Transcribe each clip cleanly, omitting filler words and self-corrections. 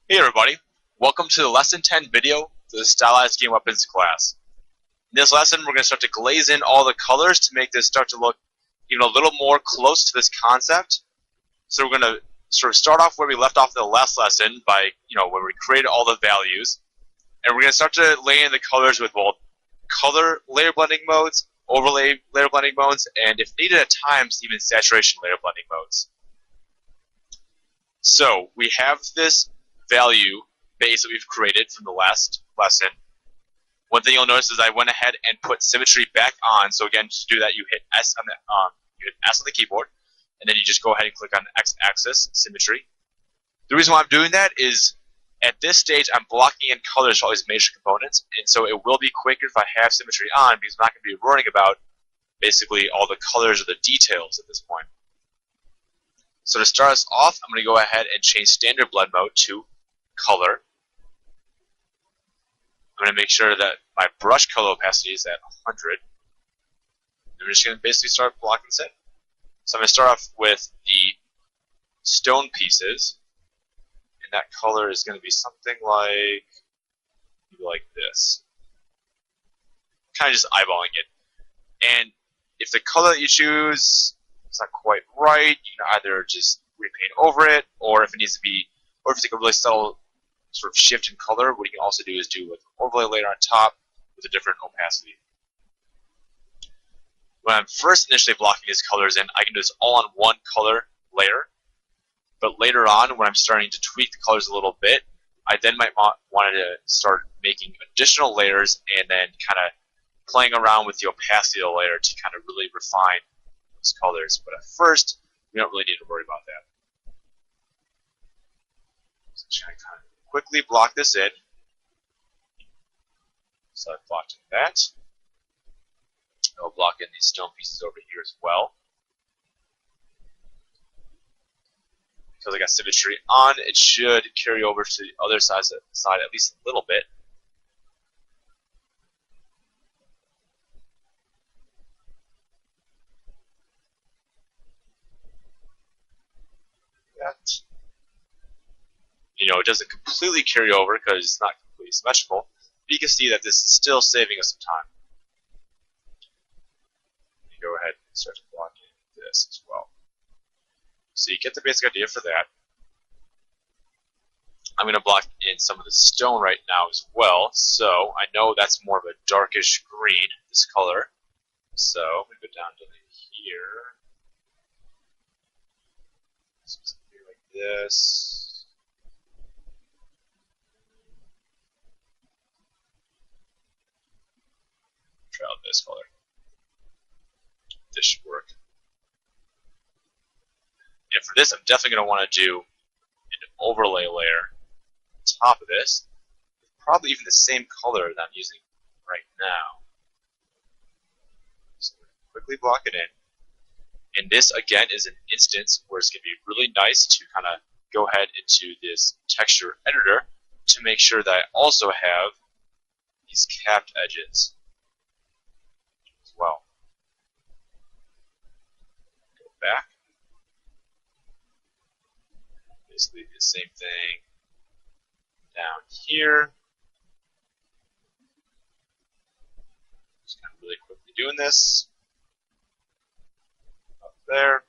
Hey everybody, welcome to the Lesson 10 video for the Stylized Game Weapons class. In this lesson, we're going to start to glaze in all the colors to make this start to look even a little more close to this concept. So we're going to sort of start off where we left off in the last lesson by, when we created all the values. And we're going to start to lay in the colors with both color layer blending modes, overlay layer blending modes, and if needed at times, even saturation layer blending modes. So we have this value base that we've created from the last lesson. One thing you'll notice is I went ahead and put symmetry back on. So again, to do that, you hit S on the keyboard, and then you just go ahead and click on the X-axis symmetry. The reason why I'm doing that is at this stage I'm blocking in colors for all these major components, and so it will be quicker if I have symmetry on because I'm not going to be worrying about basically all the colors or the details at this point. So to start us off, I'm going to go ahead and change standard blend mode to color. I'm going to make sure that my brush color opacity is at 100. And we're just going to basically start blocking this in. So I'm going to start off with the stone pieces, and that color is going to be something like this. Kind of just eyeballing it. And if the color that you choose is not quite right, you can either just repaint over it, or if it needs to be, or if you take a really subtle sort of shift in color, what you can also do is do an overlay layer on top with a different opacity. When I'm first initially blocking these colors in, I can do this all on one color layer. But later on, when I'm starting to tweak the colors a little bit, I then might want to start making additional layers and then kind of playing around with the opacity of the layer to kind of really refine those colors. But at first, we don't really need to worry about that. So I'm just going to kind of quickly block this in. So I've blocked in that. I'll block in these stone pieces over here as well. Because I got symmetry on, it should carry over to the other side at least a little bit. That. It doesn't completely carry over because it's not completely symmetrical, but you can see that this is still saving us some time. You go ahead and start to block in this as well. So you get the basic idea for that. I'm going to block in some of the stone right now as well, so I know that's more of a darkish green, this color. So I'm going to go down to here. Something like this. Try out this color. This should work. And for this, I'm definitely going to want to do an overlay layer on top of this, probably even the same color that I'm using right now. So we're going to quickly block it in. And this, again, is an instance where it's going to be really nice to kind of go ahead into this texture editor to make sure that I also have these capped edges as well. Go back. Basically the same thing down here. Just kind of really quickly doing this. Up there.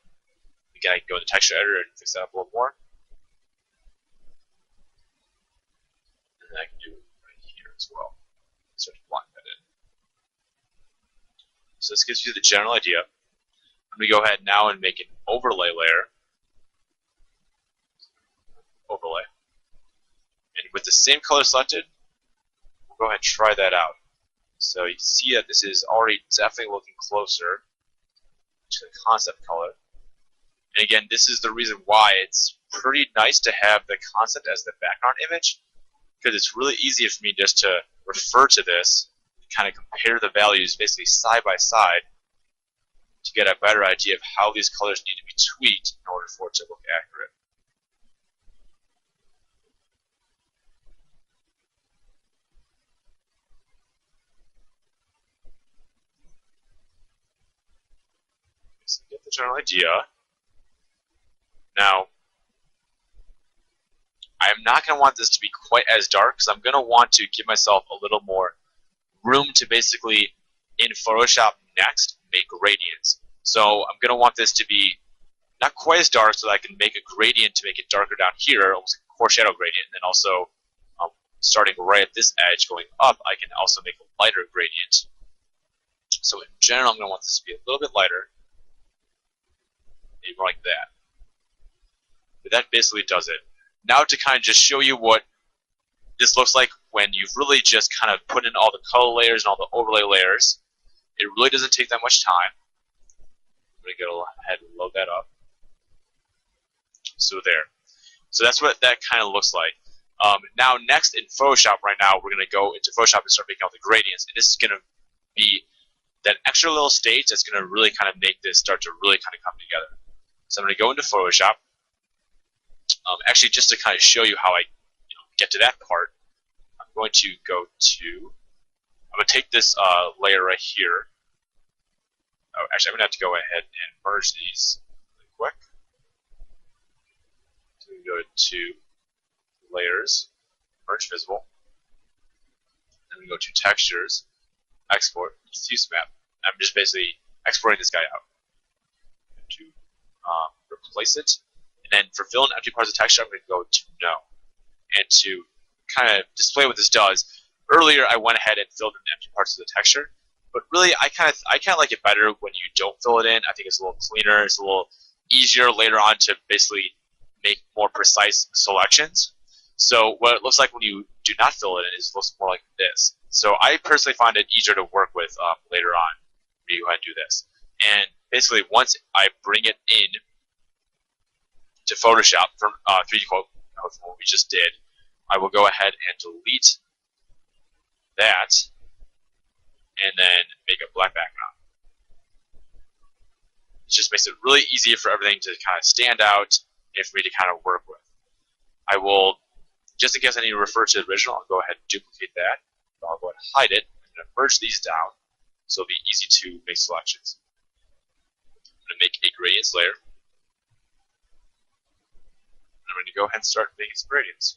Again, I can go in the texture editor and fix that up a little more. And then I can do it right here as well. Start to block that in. So this gives you the general idea. I'm going to go ahead now and make an overlay layer. Overlay. And with the same color selected, we'll go ahead and try that out. So you see that this is already definitely looking closer to the concept color. And again, this is the reason why it's pretty nice to have the concept as the background image, because it's really easy for me just to refer to this, kind of compare the values basically side by side to get a better idea of how these colors need to be tweaked in order for it to look accurate. So you get the general idea. Now, I'm not going to want this to be quite as dark because I'm going to want to give myself a little more room to basically, in Photoshop next, make gradients. So I'm going to want this to be not quite as dark so that I can make a gradient to make it darker down here, almost like a foreshadow gradient, and then also starting right at this edge going up, I can also make a lighter gradient. So in general, I'm going to want this to be a little bit lighter, maybe more like that. But that basically does it. Now to kind of just show you what this looks like when you've really just kind of put in all the color layers and all the overlay layers. It really doesn't take that much time. I'm going to go ahead and load that up. So there. So that's what that kind of looks like. Now next in Photoshop right now, we're going to go into Photoshop and start making all the gradients. And this is going to be that extra little stage that's going to really kind of make this start to really kind of come together. So I'm going to go into Photoshop. Actually, just to kind of show you how I get to that part, I'm going to go to, I'm going to take this layer right here. Oh, actually, I'm going to have to go ahead and merge these really quick. So we go to Layers, Merge Visible. Then we go to Textures, Export, Diffuse Map. I'm just basically exporting this guy out. To replace it. And then for fill in empty parts of texture, I'm going to go to No. And to kind of display what this does, earlier I went ahead and filled in the empty parts of the texture. But really, I kind of like it better when you don't fill it in. I think it's a little cleaner. It's a little easier later on to basically make more precise selections. So what it looks like when you do not fill it in is it looks more like this. So I personally find it easier to work with later on when you go ahead and do this. And basically, once I bring it in to Photoshop from 3DCoat, what we just did, I will go ahead and delete that and then make a black background. It just makes it really easy for everything to kind of stand out and for me to kind of work with. I will, just in case I need to refer to the original, I'll go ahead and duplicate that. I'll go ahead and hide it. I'm going to merge these down so it'll be easy to make selections. I'm going to make a gradients layer. I'm going to go ahead and start making some gradients.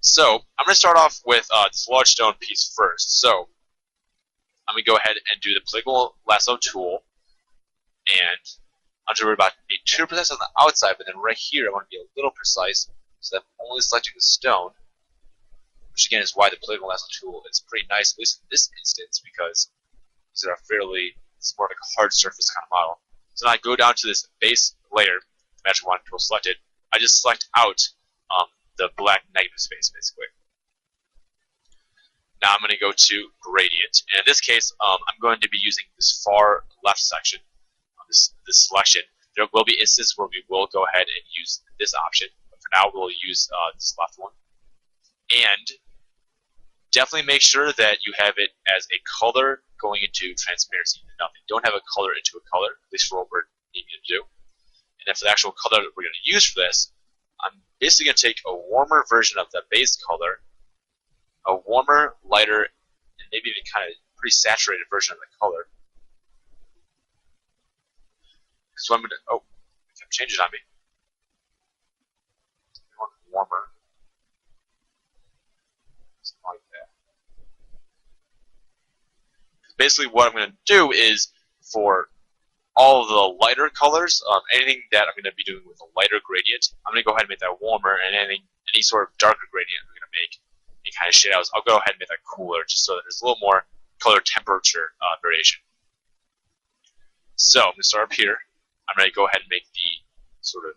So I'm going to start off with this large stone piece first. So I'm going to go ahead and do the polygonal lasso tool, and I'm going to about be too precise on the outside, but then right here I want to be a little precise, so that I'm only selecting the stone, which again is why the polygonal lasso tool is pretty nice, at least in this instance, because these are fairly, it's more like a hard surface kind of model. So now I go down to this base layer, Magic Wand tool selected. I just select out the black negative space, basically. Now I'm going to go to gradient, and in this case, I'm going to be using this far left section, this selection. There will be instances where we will go ahead and use this option, but for now we'll use this left one. And definitely make sure that you have it as a color going into transparency into nothing. Don't have a color into a color, at least for what we're needing to do. And then for the actual color that we're going to use for this, I'm basically going to take a warmer version of the base color, a warmer, lighter, and maybe even kind of pretty saturated version of the color. So I'm going to, oh, it kept changing on me. I want warmer. Something like that. Basically what I'm going to do is for all of the lighter colors, anything that I'm going to be doing with a lighter gradient, I'm going to go ahead and make that warmer, and any sort of darker gradient I'm going to make any kind of shade out, I'll go ahead and make that cooler, just so that there's a little more color temperature variation. So I'm going to start up here. I'm going to go ahead and make the sort of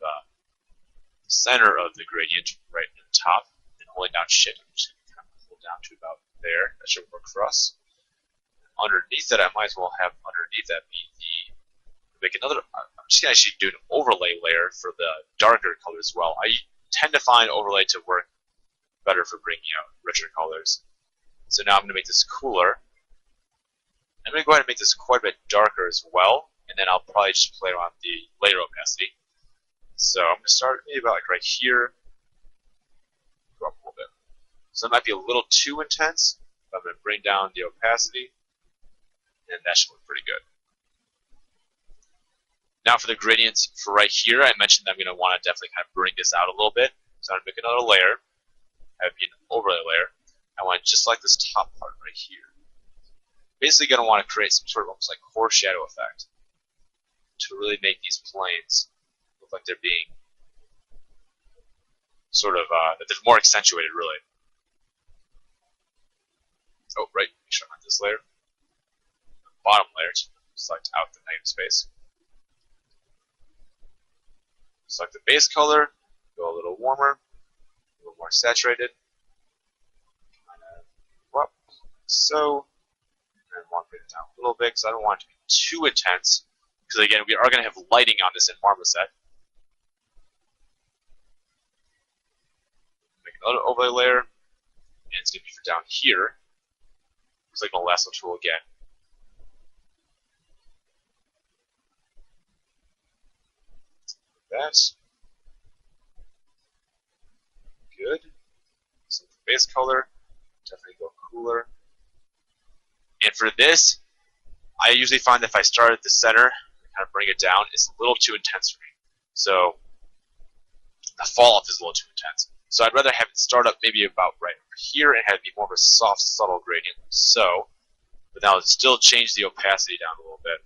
center of the gradient right in the top, and holding down Shift, I'm just going to kind of pull down to about there. That should work for us. Underneath that, I might as well have underneath that be the make another. I'm just going to actually do an overlay layer for the darker colors as well. I tend to find overlay to work better for bringing out richer colors. So now I'm going to make this cooler. I'm going to go ahead and make this quite a bit darker as well, and then I'll probably just play around the layer opacity. So I'm going to start maybe about like right here, go up a little bit. So it might be a little too intense, but I'm going to bring down the opacity, and that should look pretty good. Now for the gradients for right here, I mentioned I'm going to want to definitely kind of bring this out a little bit. So I'm going to make another layer, have it be an overlay layer. I want to just select this top part right here. Basically going to want to create some sort of almost like foreshadow effect to really make these planes look like they're being sort of, that they're more accentuated really. Oh, right, make sure I'm on this layer. The bottom layer, select out the negative space. Select the base color, go a little warmer, a little more saturated. Kind of up, so. And want to bring it down a little bit because I don't want it to be too intense. Because again, we are going to have lighting on this in Marmoset. Make another overlay layer, and it's going to be for down here. Click on the lasso tool again. That. Good. So the base color, definitely go cooler. And for this, I usually find that if I start at the center and kind of bring it down, it's a little too intense for me. So the fall off is a little too intense. So I'd rather have it start up maybe about right over here and have it be more of a soft, subtle gradient. So, but now it'll still change the opacity down a little bit.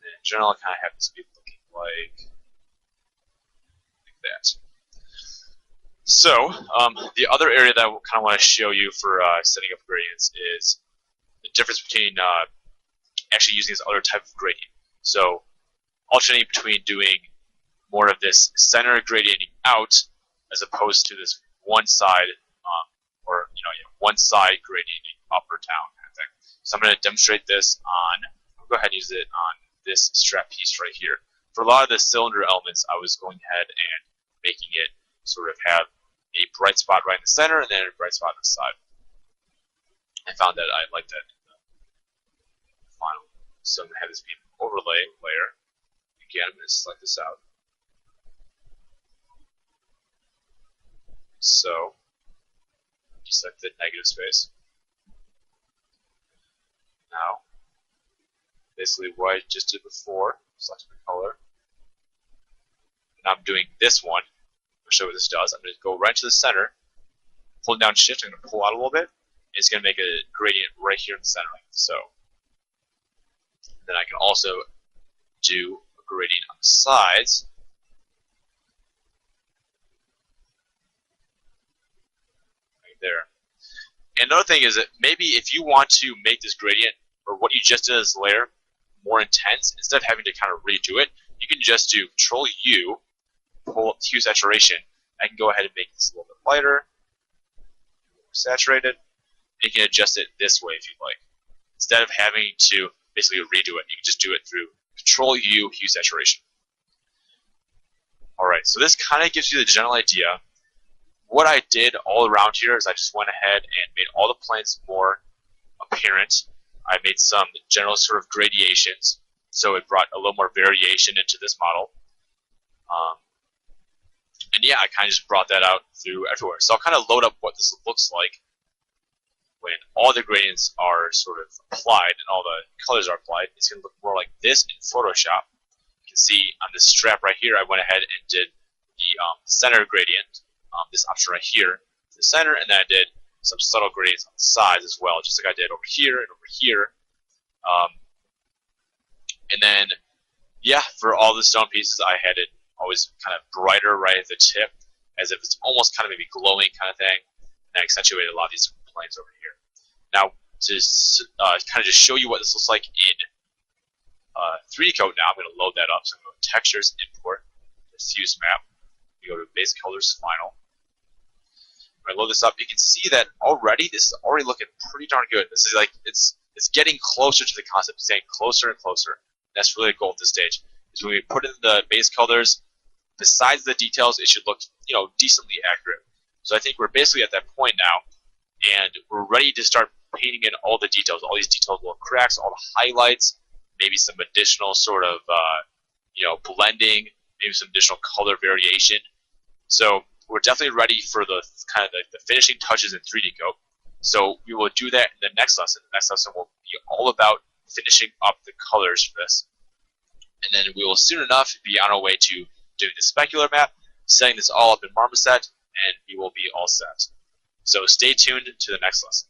And in general, I kind of have this be looking like that. So, the other area that I kind of want to show you for setting up gradients is the difference between actually using this other type of gradient. So, alternating between doing more of this center gradienting out as opposed to this one side, or one side gradienting up or down kind of thing. So I'm going to demonstrate this on. I'll go ahead and use it on this strap piece right here. For a lot of the cylinder elements, I was going ahead and making it sort of have a bright spot right in the center and then a bright spot on the side. I found that I liked that in the final. So I'm going to have this be an overlay layer. Again, I'm going to select this out. So, deselect the negative space. Now, basically what I just did before, select my color. And I'm doing this one. I'll show you what this does. I'm going to go right to the center, hold down Shift, I'm going to pull out a little bit. It's going to make a gradient right here in the center, like so. Then I can also do a gradient on the sides. Right there. And another thing is that maybe if you want to make this gradient, or what you just did as a layer, more intense, instead of having to kind of redo it, you can just do Control U, pull up hue saturation. I can go ahead and make this a little bit lighter, more saturated. You can adjust it this way if you'd like. Instead of having to basically redo it, you can just do it through Control U, hue saturation. Alright, so this kind of gives you the general idea. What I did all around here is I just went ahead and made all the planes more apparent. I made some general sort of gradations, so it brought a little more variation into this model. And yeah, I kind of just brought that out through everywhere. So I'll kind of load up what this looks like when all the gradients are sort of applied and all the colors are applied. It's going to look more like this in Photoshop. You can see on this strap right here, I went ahead and did the center gradient, this option right here, to the center, and then I did some subtle gradients on the sides as well, just like I did over here and over here. And then, yeah, for all the stone pieces, I had it always kind of brighter right at the tip, as if it's almost kind of maybe glowing kind of thing. And I accentuated a lot of these planes over here. Now, to kind of just show you what this looks like in 3DCoat now, I'm going to load that up. So I'm going to go to Textures, Import, Diffuse Map. We go to Base Colors, Final. When I load this up, you can see that already this is already looking pretty darn good. This is like it's getting closer to the concept. It's getting closer and closer. That's really the goal at this stage. Is when we put in the base colors, besides the details, it should look decently accurate. So I think we're basically at that point now, and we're ready to start painting in all the details, all these detailed little cracks, all the highlights, maybe some additional sort of blending, maybe some additional color variation. So we're definitely ready for the kind of the finishing touches in 3DCoat. So we will do that in the next lesson. The next lesson will be all about finishing up the colors for this. And then we will soon enough be on our way to doing the specular map, setting this all up in Marmoset, and we will be all set. So stay tuned to the next lesson.